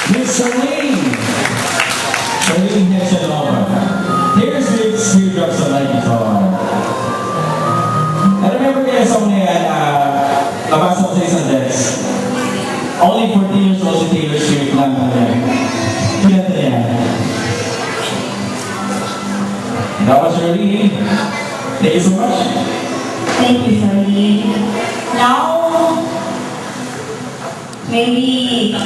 Miss Charlene! Charlene Hechelova. Here's Miss Teardrops on my guitar. I remember kaya song na yan, nabasa ko sa isang desk. Only 14 years old si Taylor Swift lang na yan. Pinata niya. That was Charlene. Thank you so much. Thank you, Charlene. Now, maybe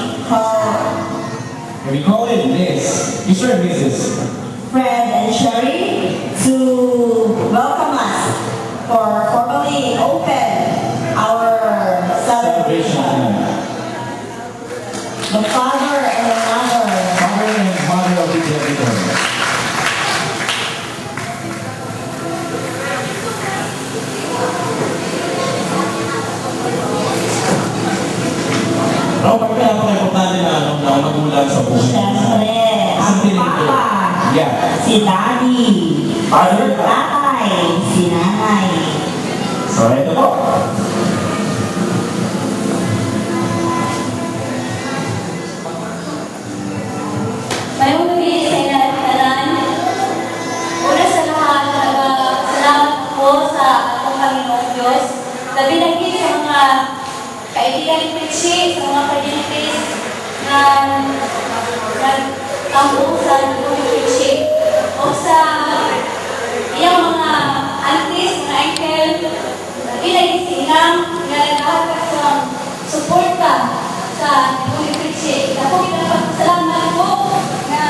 we call it Miss. You sure Mrs. Fred and Sherry to welcome us for formally open our celebration. The father and the mother. Father and mother of the editor. No, bakit napaka-importante na magulang sa buhay? Siyempre, ang papa. Yeah. Si daddy. Father. Tatay. Si nanay. So, ito po. Mayroong muli sa inalatalan. Una sa lahat, salamat po sa ating Panginoong Diyos. Labi-lagi sa mga kaibigan ni Pritchie, sa mga kajinitis na nagtampo sa lubong ni Pritchie. O sa iyang mga aunties, mga uncle, labi-lagi silang nalalahat sa suporta sa lubong ni Pritchie. Ako, pinapagpasalamat po na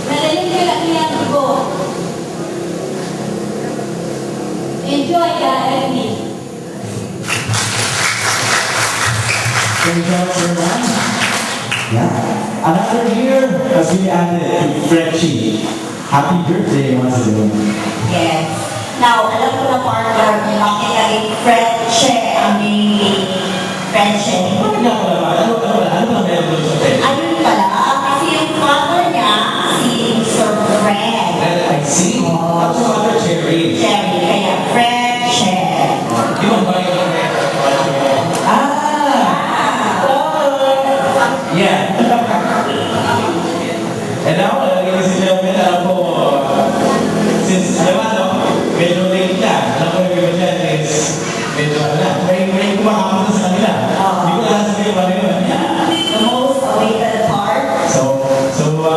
nalaligay ang iyang ibo. Enjoy ka, Ernie. Congratulations. Yeah. Another year has been added to Frenchie. Happy birthday once again. Yes. Now, alam ko na partner, may makikaging Frenche ang may Frenche. Bakit nga pala ba? Ano ba meron doon sa pet? Ayun pala, kasi yung father niya, si Sir Fred. I see. Tapos yung other cherry. Cherry, kaya Frenche. Yun ba yung yeah. And now, ladies and gentlemen, alam ko, since naman, medyo late na, alam ko yung iba dyan is medyo may kumakapunta sa kanila. Hindi ko lahat sabihin pa rin yun. The most awaited part. So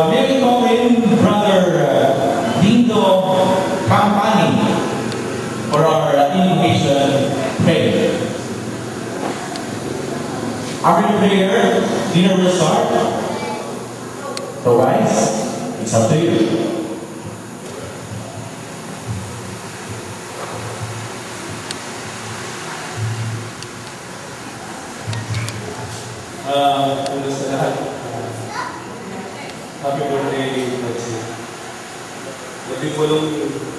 may we call in Brother Dindo Campani for our invocation prayer. After the prayer, dinner will start. Otherwise, it's up to you. Una sa lahat, happy birthday, Patsy. Labing walong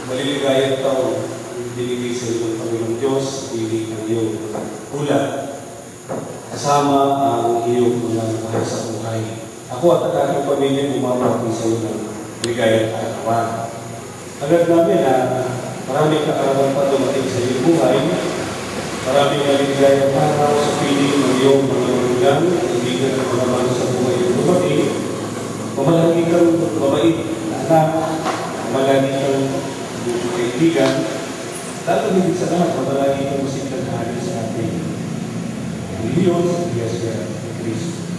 maliligayang taon ang binigay sa iyo ng Panginoong Diyos, ibig ang iyong ulat, kasama ang iyong mga mahal sa buhay. Ako at ang aking pamilya bumabati sa iyo ng ligayang kaarawan. Agad namin na maraming kaarawan pa dumating sa iyong buhay. Maraming maligayang araw sa piling ng iyong mga magulang, kaibigan at mga mahal sa buhay ng dumating. Mamalagi kang mabait na anak, mamalagi kang kaibigan, lalo higit sa lahat, mamalagi kang masigtaghanin sa ating Diyos, Yesu Cristo.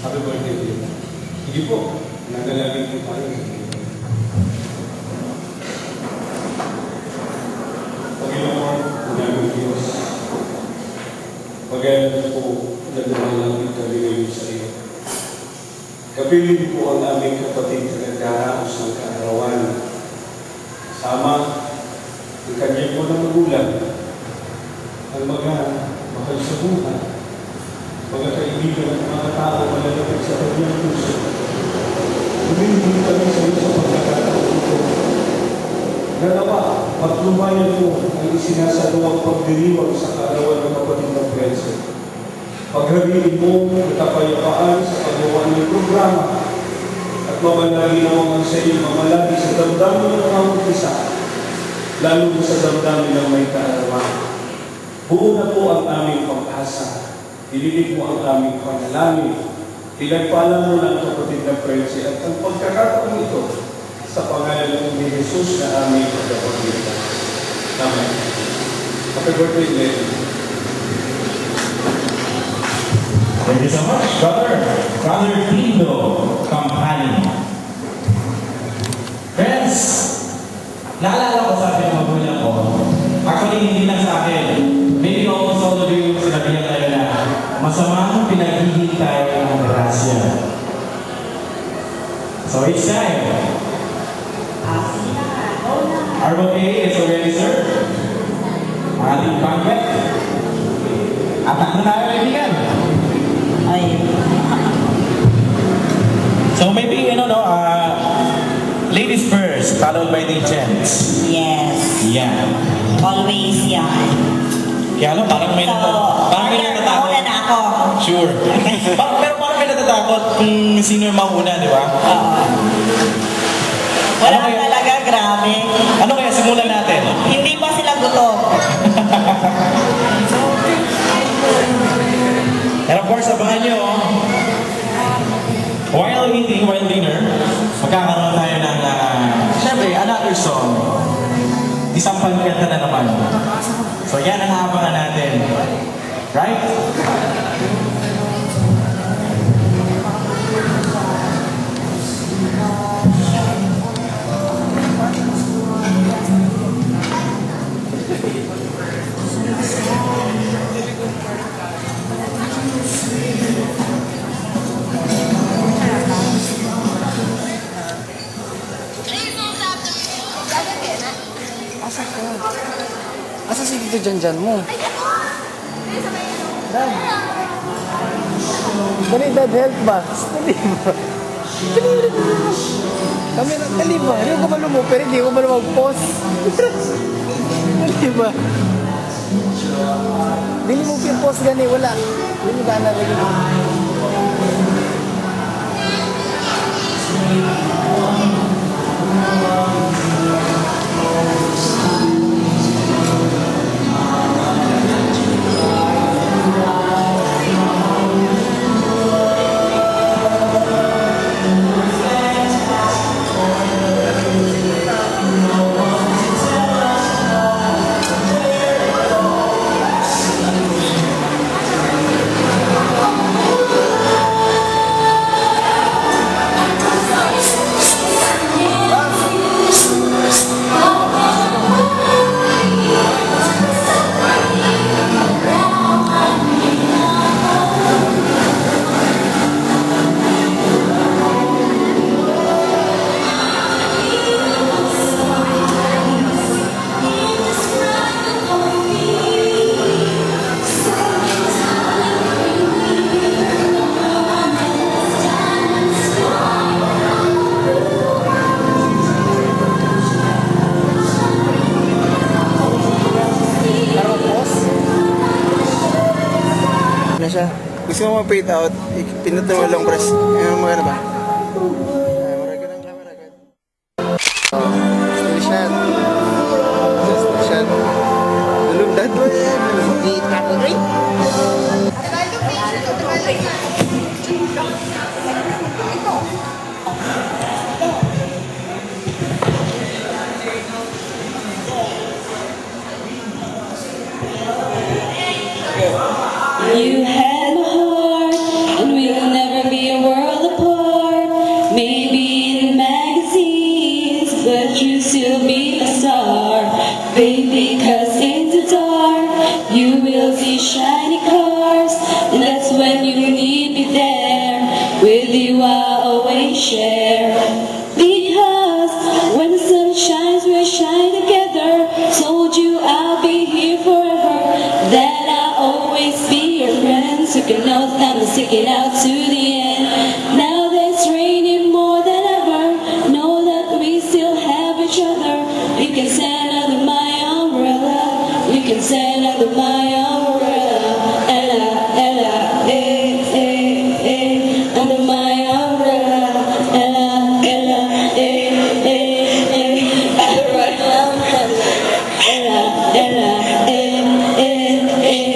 Happy birthday to you. Hindi po, nagalagin po tayo sa iyo. Panginoon, unang Diyos, pagkain po nagdamalang kami ngayon sa iyo. Kapiling po ang aming kapatid sa nagkaraos ng kaarawan. magulang, ang mga mahal sa buhay, mga kaibigan at mga tao malalapit sa kanyang puso. Humingi kami sa iyo sa pagkakataon ito. Ganawa, maglumayan mo ang isinasalawang pagdiriwang sa kaarawan ng kapatid ng Prensa. Paghariin mo ang kapayapaan sa paggawa ng programa at mamalagi naman sa iyo mamalagi sa damdamin ng mga umpisa, lalo sa damdamin ng may kaarawan. Buo na po ang aming pag-asa. Dililig mo ang aming panalangin. Pinagpala mo ng kapatid ng Prensa at ang pagkakataon ito sa pangalan ni Jesus na aming pagkakapagpita. Amen. Happy birthday, Lenny. Thank you so much, Brother Tino Campani. Friends, naalala ko sa akin ng magulang ko. Actually, hindi lang sa akin. Maybe almost all of you sinabihan tayo na masamang pinaghihintay ang grasya. So it's time. Sige na, go na. Our bouquet is already served. Ang ating banquet. At ano na tayo, kaibigan? Ay. So maybe, ladies first, followed by the gents. Yes. Yeah. Always yan. Kaya parang may Mauna natatakot. na ako. Sure. Pero parang may natatakot kung sino yung mauna, di ba? Oo. Wala Ano kaya- talaga, grabe. Ano kaya simulan natin? Hindi pa sila gutom. And of course, abangan nyo, while eating, while dinner, magkakaroon tayo ng, syempre, another song. Isang pagkanta na naman. So yan ang abangan natin. Right? Asa ka? Asa si Tito Janjan mo? Dad. Dali, Dad, help ba? Dali ba? Kami na, dali ba? Hindi ko malo mo, pero hindi ko malo mag-post. Dali ba? Dili mo pin-post gani, wala. Dili mo gana lagi. Na siya. Gusto mo ma-fade out, pinutol mo lang press. Ayun mo ano ba? Maragan ang maragan. Still shot. Still shot. Lulundan mo yan. Di tako rin. You had my heart, and we'll never be a world apart. Maybe in magazines, but you'll still be a star. Baby, 'cause in the dark, you will see shiny cars, and that's when you need me there. With you, I'll always share. Because when the sun shines, we'll shine together. Told you I'll be stick it out to the end. Now that it's raining more than ever, know that we still have each other. You can stand under my umbrella. You can stand under my umbrella. Ella, Ella, eh, eh, eh, under my umbrella. Ella, Ella, eh, eh, eh, under my umbrella. Ella, Ella, eh, eh, eh,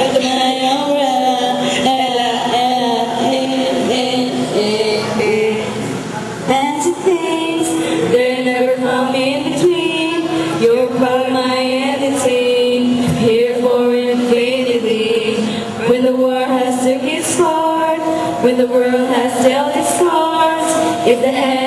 under my umbrella. Ella, Ella, eh, eh, eh, eh. Fancy things, they never come in between. You're part of my entity, here for infinity. When the war has took its part, when the world has dealt its cards, if the hand